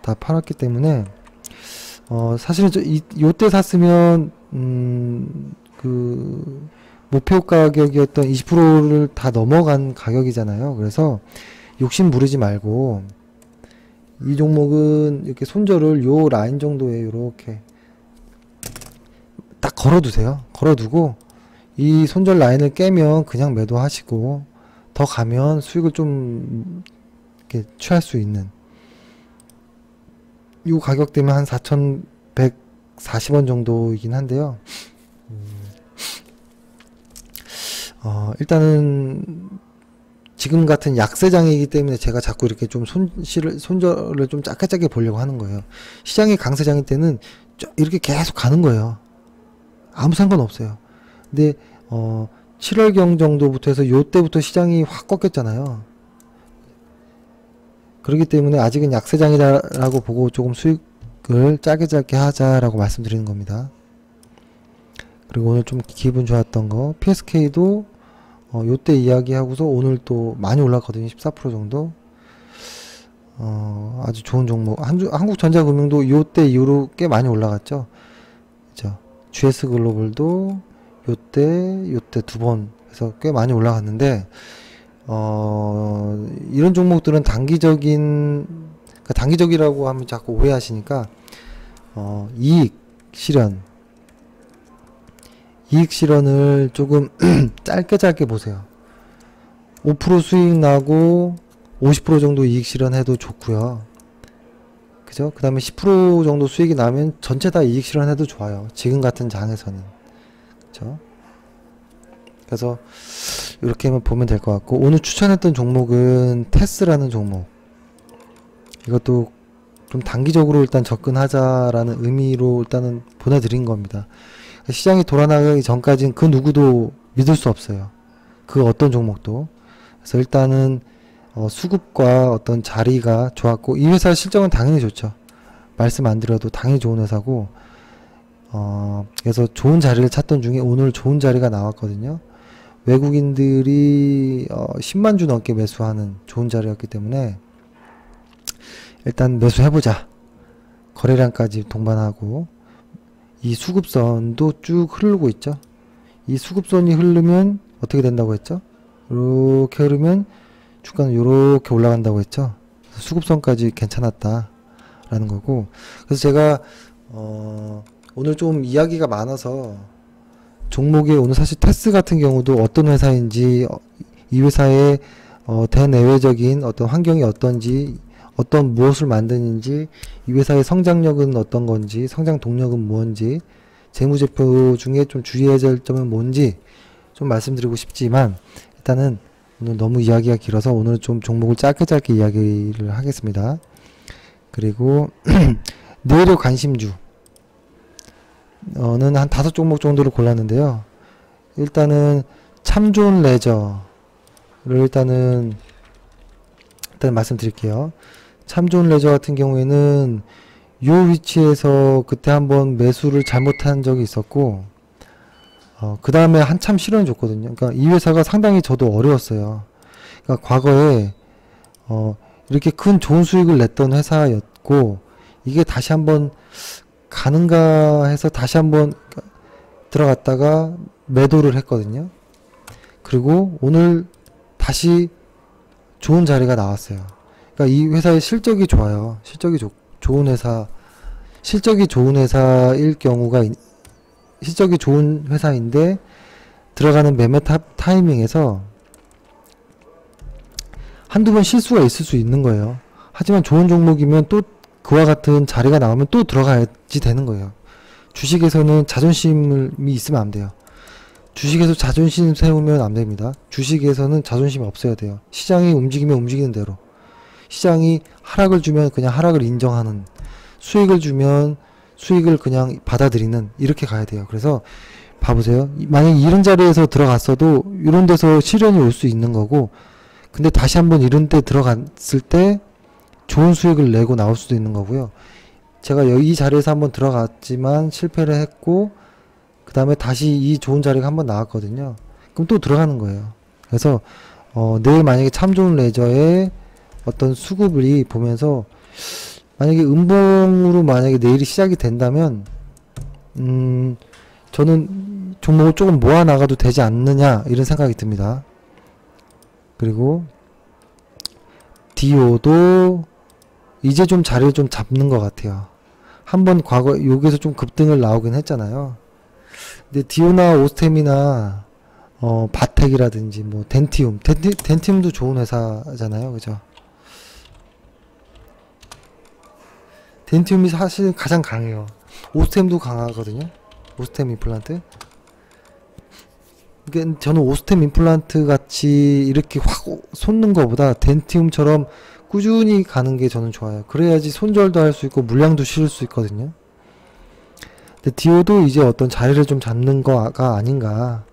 다 팔았기 때문에 사실은 요때 샀으면 그 목표 가격이었던 20%를 다 넘어간 가격이잖아요. 그래서 욕심 부리지 말고 이 종목은 이렇게 손절을 요 라인 정도에 이렇게 딱 걸어두세요. 걸어두고 이 손절 라인을 깨면 그냥 매도하시고 더 가면 수익을 좀 이렇게 취할 수 있는 이 가격대면 한 4,140원 정도이긴 한데요. 일단은 지금 같은 약세장이기 때문에 제가 자꾸 이렇게 좀 손절을 좀 짧게 보려고 하는 거예요. 시장이 강세장일 때는 이렇게 계속 가는 거예요. 아무 상관없어요. 근데 7월경 정도부터 해서 요때부터 시장이 확 꺾였잖아요. 그렇기 때문에 아직은 약세장이다라고 보고 조금 수익을 짧게 하자라고 말씀드리는 겁니다. 그리고 오늘 좀 기분 좋았던 거 PSK도 요때 이야기하고서 오늘 또 많이 올랐거든요. 14% 정도. 아주 좋은 종목. 한국전자금융도 요때 이후로 꽤 많이 올라갔죠. 그죠. GS글로벌도 요때 두 번 해서 꽤 많이 올라갔는데 이런 종목들은 그러니까 단기적이라고 하면 자꾸 오해하시니까 이익 실현을 조금 짧게 보세요. 5% 수익 나고 50% 정도 이익 실현해도 좋고요. 그죠? 그 다음에 10% 정도 수익이 나면 전체 다 이익 실현해도 좋아요. 지금 같은 장에서는. 그죠? 그래서 이렇게 보면 될 것 같고, 오늘 추천했던 종목은 테스라는 종목. 이것도 그럼 단기적으로 일단 접근하자라는 의미로 일단은 보내드린 겁니다. 시장이 돌아나가기 전까지는 그 누구도 믿을 수 없어요. 그 어떤 종목도. 그래서 일단은 수급과 어떤 자리가 좋았고, 이 회사 실적은 당연히 좋죠. 말씀 안 드려도 당연히 좋은 회사고, 그래서 좋은 자리를 찾던 중에 오늘 좋은 자리가 나왔거든요. 외국인들이 10만 주 넘게 매수하는 좋은 자리였기 때문에 일단 매수해보자. 거래량까지 동반하고, 이 수급선도 쭉 흐르고 있죠. 이 수급선이 흐르면 어떻게 된다고 했죠? 이렇게 흐르면 주가는 이렇게 올라간다고 했죠. 수급선까지 괜찮았다 라는 거고, 그래서 제가 오늘 좀 이야기가 많아서 종목에, 오늘 사실 테스 같은 경우도 어떤 회사인지, 이 회사의 대내외적인 어떤 환경이 어떤지, 어떤 무엇을 만드는지, 이 회사의 성장력은 어떤 건지, 성장 동력은 뭔지, 재무제표 중에 좀 주의해야 될 점은 뭔지 좀 말씀드리고 싶지만, 일단은 오늘 너무 이야기가 길어서 오늘 좀 종목을 짧게 이야기를 하겠습니다. 그리고 내일의 관심주 는 한 5종목 정도를 골랐는데요. 일단은 참 좋은 레저를 일단 말씀드릴게요. 참 좋은 레저 같은 경우에는 요 위치에서 그때 한번 매수를 잘못한 적이 있었고, 그 다음에 한참 실현을 줬거든요. 그러니까 이 회사가 상당히 저도 어려웠어요. 그러니까 과거에 이렇게 큰 좋은 수익을 냈던 회사였고, 이게 다시 한번 가는가 해서 다시 한번 들어갔다가 매도를 했거든요. 그리고 오늘 다시 좋은 자리가 나왔어요. 그러니까 이 회사의 실적이 좋아요. 좋은 회사, 실적이 좋은 회사일 경우가, 실적이 좋은 회사인데 들어가는 매매 타이밍에서 한두 번 실수가 있을 수 있는 거예요. 하지만 좋은 종목이면 또 그와 같은 자리가 나오면 또 들어가야지 되는 거예요. 주식에서는 자존심이 있으면 안 돼요. 주식에서 자존심 세우면 안 됩니다. 주식에서는 자존심이 없어야 돼요. 시장이 움직이면 움직이는 대로. 시장이 하락을 주면 그냥 하락을 인정하는, 수익을 주면 수익을 그냥 받아들이는, 이렇게 가야 돼요. 그래서 봐보세요. 만약에 이런 자리에서 들어갔어도 이런 데서 실현이 올 수 있는 거고, 근데 다시 한번 이런 데 들어갔을 때 좋은 수익을 내고 나올 수도 있는 거고요. 제가 이 자리에서 한번 들어갔지만 실패를 했고, 그 다음에 다시 이 좋은 자리가 한번 나왔거든요. 그럼 또 들어가는 거예요. 그래서 내일 만약에 참 좋은 레저의 어떤 수급을 보면서, 만약에 음봉으로 만약에 내일이 시작이 된다면 저는 종목을 조금 모아 나가도 되지 않느냐, 이런 생각이 듭니다. 그리고 디오도 이제 좀 자리를 좀 잡는 것 같아요. 한번 과거 여기서 좀 급등을 나오긴 했잖아요. 근데 디오나 오스템이나 바텍이라든지 뭐 덴티움도 좋은 회사잖아요, 그죠? 덴티움이 사실 가장 강해요. 오스템도 강하거든요. 오스템 임플란트. 그러니까 저는 오스템 임플란트 같이 이렇게 확 솟는 것보다 덴티움처럼 꾸준히 가는 게 저는 좋아요. 그래야지 손절도 할 수 있고 물량도 실을 수 있거든요. 근데 디오도 이제 어떤 자리를 좀 잡는 거가 아닌가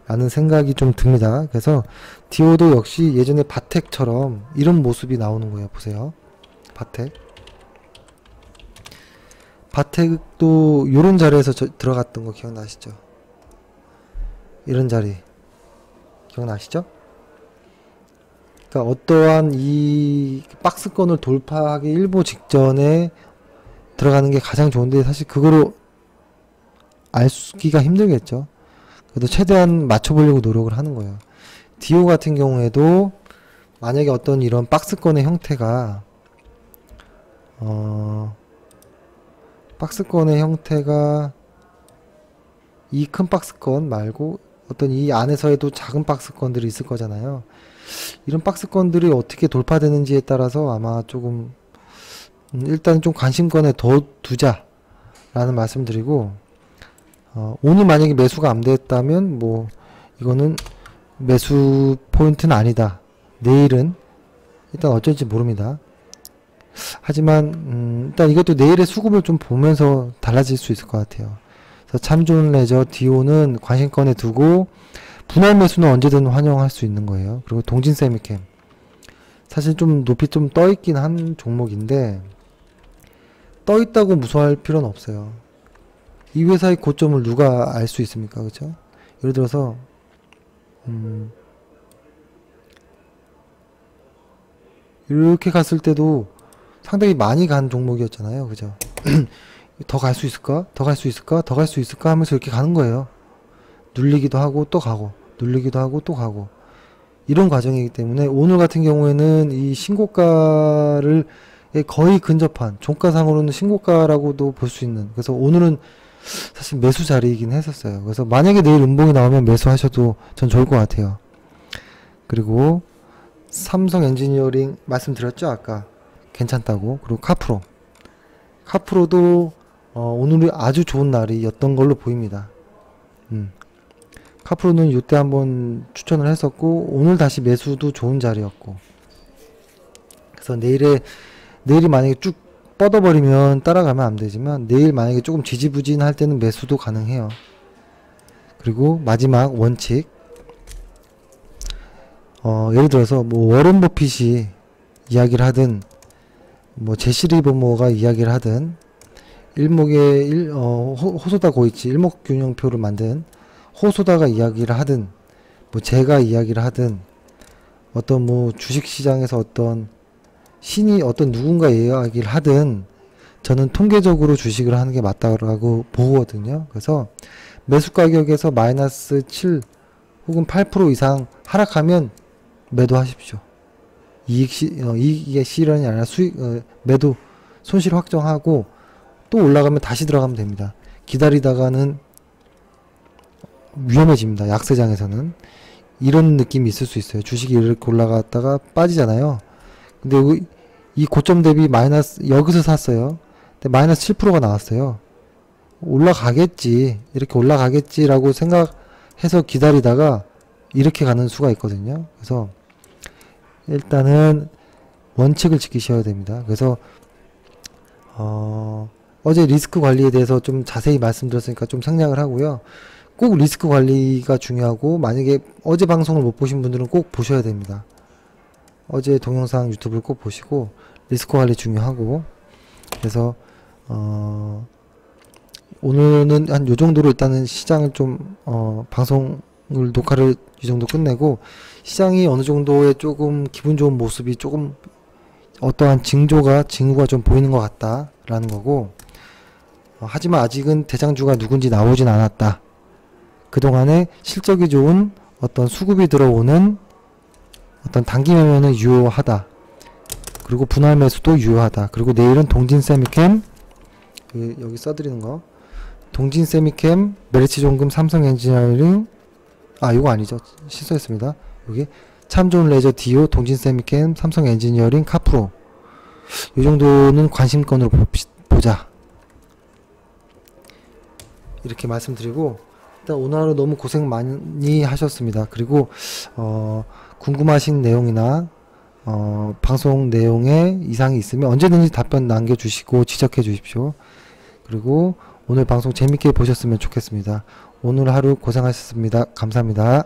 라는 생각이 좀 듭니다. 그래서 디오도 역시 예전에 바텍처럼 이런 모습이 나오는 거예요. 보세요. 바텍도 요런 자리에서 들어갔던 거 기억나시죠? 이런 자리 기억나시죠? 그러니까 어떠한 이 박스권을 돌파하기 일보 직전에 들어가는 게 가장 좋은데, 사실 그거로 알기가 힘들겠죠. 그래도 최대한 맞춰보려고 노력을 하는 거예요. 디오 같은 경우에도 만약에 어떤 이런 박스권의 형태가 이 큰 박스권 말고 어떤 이 안에서에도 작은 박스권들이 있을 거잖아요. 이런 박스권들이 어떻게 돌파되는지에 따라서 아마 조금 일단 좀 관심권에 더 두자 라는 말씀 드리고, 오늘 만약에 매수가 안 됐다면 뭐 이거는 매수 포인트는 아니다. 내일은 일단 어쩔지 모릅니다. 하지만 일단 이것도 내일의 수급을 좀 보면서 달라질 수 있을 것 같아요. 그래서 참 좋은 레저 디오는 관심권에 두고 분할 매수는 언제든 환영할 수 있는 거예요. 그리고 동진 세미캠 사실 좀 높이 좀 떠있긴 한 종목인데 떠있다고 무서워할 필요는 없어요. 이 회사의 고점을 누가 알 수 있습니까? 그죠? 예를 들어서 이렇게 갔을 때도 상당히 많이 간 종목이었잖아요. 그죠? 더 갈 수 있을까? 더 갈 수 있을까? 더 갈 수 있을까? 하면서 이렇게 가는 거예요. 눌리기도 하고 또 가고 눌리기도 하고 또 가고 이런 과정이기 때문에 오늘 같은 경우에는 이 신고가를 거의 근접한 종가상으로는 신고가라고도 볼 수 있는, 그래서 오늘은 사실 매수 자리이긴 했었어요. 그래서 만약에 내일 음봉이 나오면 매수하셔도 전 좋을 것 같아요. 그리고 삼성 엔지니어링 말씀드렸죠 아까 괜찮다고. 그리고 카프로도 오늘이 아주 좋은 날이었던 걸로 보입니다. 카프로는 이때 한번 추천을 했었고 오늘 다시 매수도 좋은 자리였고, 그래서 내일이 만약에 쭉 뻗어버리면 따라가면 안 되지만 내일 만약에 조금 지지부진할 때는 매수도 가능해요. 그리고 마지막 원칙, 예를 들어서 뭐 워런 버핏이 이야기를 하든 뭐 제시 리버모어가 이야기를 하든 호소다 고이치 일목균형표를 만든 호소다가 이야기를 하든 뭐 제가 이야기를 하든 어떤 뭐 주식시장에서 어떤 신이 어떤 누군가 이야기를 하든 저는 통계적으로 주식을 하는 게 맞다고 보거든요. 그래서 매수 가격에서 마이너스 7 혹은 8% 이상 하락하면 매도하십시오. 이익의 실현이 아니라 매도 손실 확정하고 또 올라가면 다시 들어가면 됩니다. 기다리다가는 위험해집니다. 약세장에서는 이런 느낌이 있을 수 있어요. 주식이 이렇게 올라갔다가 빠지잖아요. 근데 이 고점 대비 여기서 샀어요. 근데 마이너스 7%가 나왔어요. 이렇게 올라가겠지라고 생각해서 기다리다가 이렇게 가는 수가 있거든요. 그래서 일단은 원칙을 지키셔야 됩니다. 그래서 어제 리스크 관리에 대해서 좀 자세히 말씀드렸으니까 좀 생략을 하고요. 꼭 리스크 관리가 중요하고, 만약에 어제 방송을 못 보신 분들은 꼭 보셔야 됩니다. 어제 동영상 유튜브를 꼭 보시고 리스크 관리 중요하고, 그래서 오늘은 한 요정도로 일단은 시장을 좀 녹화를 이 정도 끝내고, 시장이 어느 정도의 조금 기분 좋은 모습이 조금 어떠한 징후가 좀 보이는 것 같다라는 거고, 하지만 아직은 대장주가 누군지 나오진 않았다. 그동안에 실적이 좋은 어떤 수급이 들어오는 어떤 단기 매매는 유효하다. 그리고 분할 매수도 유효하다. 그리고 내일은 동진 세미캠, 여기 써드리는 거, 동진 세미캠, 메리츠종금, 삼성 엔지니어링, 이거 아니죠. 실수했습니다. 여기 참 좋은 레저 디오, 동진 세미캠, 삼성 엔지니어링, 카프로, 이 정도는 관심권으로 보자. 이렇게 말씀드리고, 일단 오늘 하루 너무 고생 많이 하셨습니다. 그리고 궁금하신 내용이나 방송 내용에 이상이 있으면 언제든지 답변 남겨주시고 지적해 주십시오. 그리고 오늘 방송 재밌게 보셨으면 좋겠습니다. 오늘 하루 고생하셨습니다. 감사합니다.